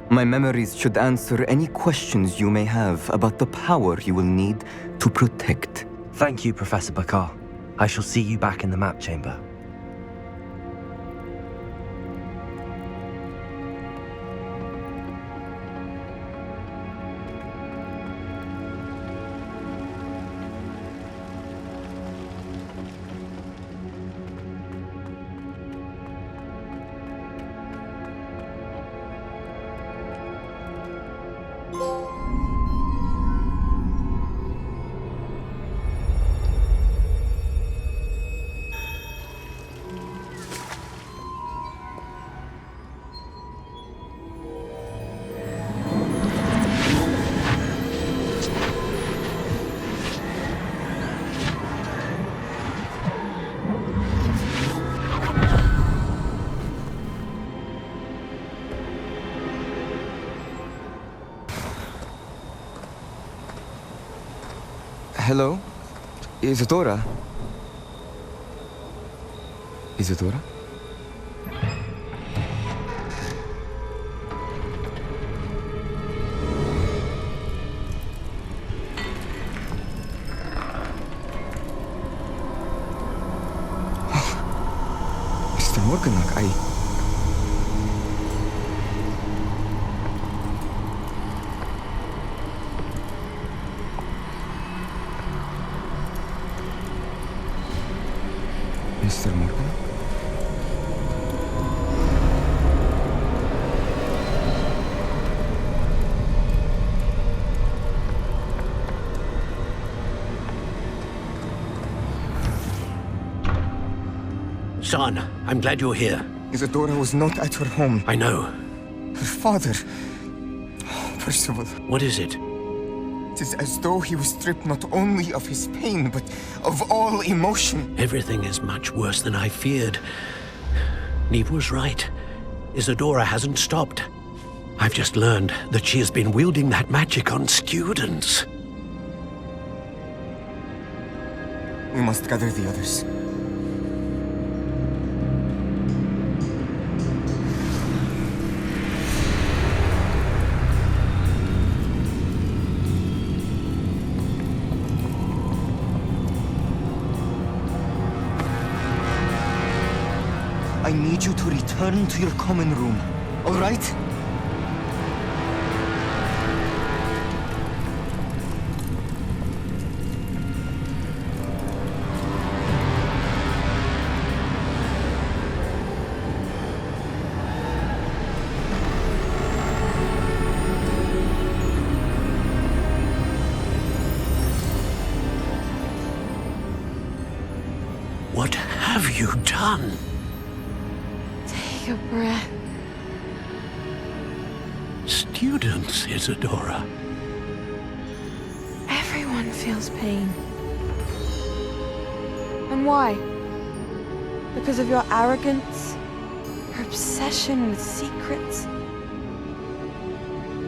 My memories should answer any questions you may have about the power you will need to protect. Thank you, Professor Bakar. I shall see you back in the map chamber. Hello? Isadora? Isadora? Mr. Morganach, Mr. Morgan? Son, I'm glad you're here. Isadora was not at her home. I know. Her father... Percival. What is it? It is as though he was stripped not only of his pain, but of all emotion. Everything is much worse than I feared. Neve was right. Isadora hasn't stopped. I've just learned that she has been wielding that magic on students. We must gather the others. I need you to return to your common room, all right? What have you done? Take a breath. Students, Isadora. Everyone feels pain. And why? Because of your arrogance? Your obsession with secrets?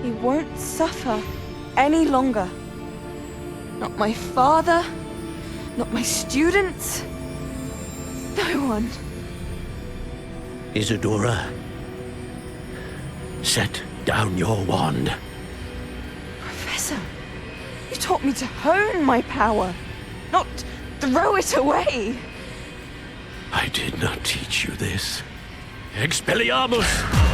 He won't suffer any longer. Not my father, not my students, no one. Isadora, set down your wand. Professor, you taught me to hone my power, not throw it away. I did not teach you this. Expelliarmus!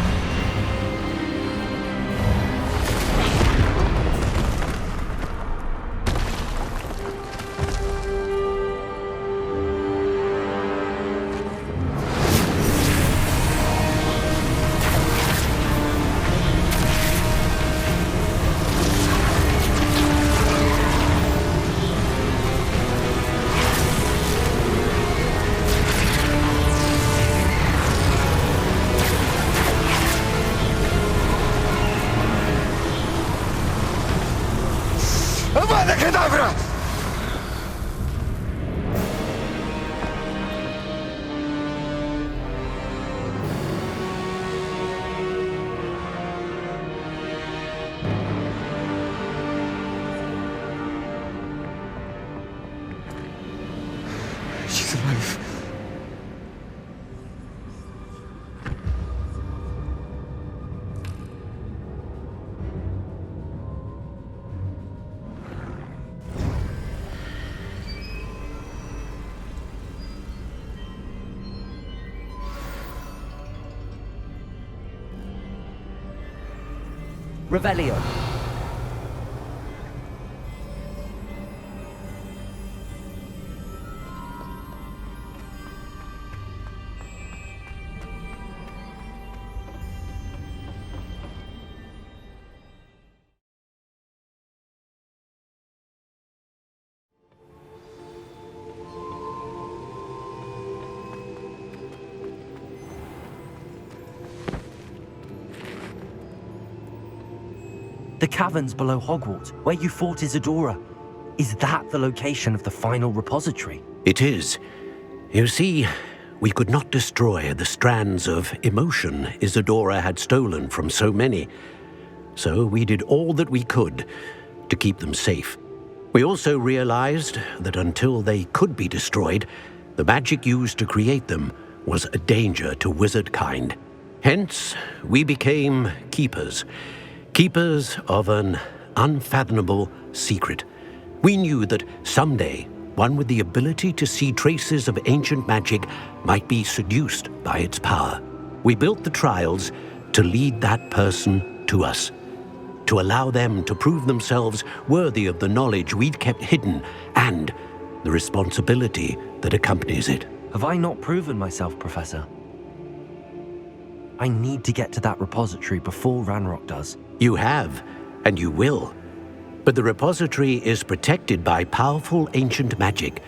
is alive. Revelio. The caverns below Hogwarts, where you fought Isadora. Is that the location of the final repository? It is. You see, we could not destroy the strands of emotion Isadora had stolen from so many. So we did all that we could to keep them safe. We also realized that until they could be destroyed, the magic used to create them was a danger to wizard kind. Hence, we became keepers. Keepers of an unfathomable secret. We knew that someday, one with the ability to see traces of ancient magic might be seduced by its power. We built the trials to lead that person to us, to allow them to prove themselves worthy of the knowledge we'd kept hidden and the responsibility that accompanies it. Have I not proven myself, Professor? I need to get to that repository before Ranrock does. You have, and you will. But the repository is protected by powerful ancient magic.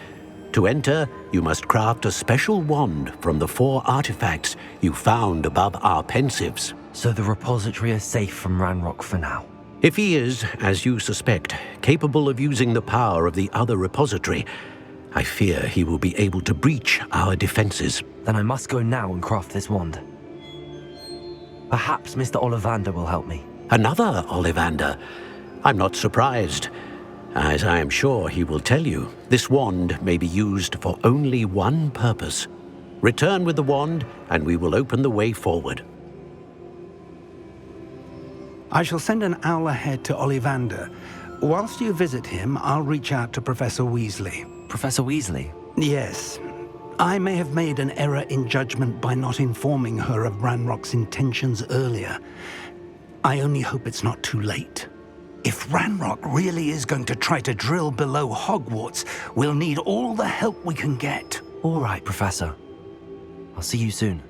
To enter, you must craft a special wand from the 4 artifacts you found above our pensives. So the repository is safe from Ranrock for now? If he is, as you suspect, capable of using the power of the other repository, I fear he will be able to breach our defenses. Then I must go now and craft this wand. Perhaps Mr. Ollivander will help me. Another Ollivander? I'm not surprised. As I am sure he will tell you, this wand may be used for only one purpose. Return with the wand, and we will open the way forward. I shall send an owl ahead to Ollivander. Whilst you visit him, I'll reach out to Professor Weasley. Professor Weasley? Yes. I may have made an error in judgment by not informing her of Ranrock's intentions earlier. I only hope it's not too late. If Ranrock really is going to try to drill below Hogwarts, we'll need all the help we can get. All right, Professor. I'll see you soon.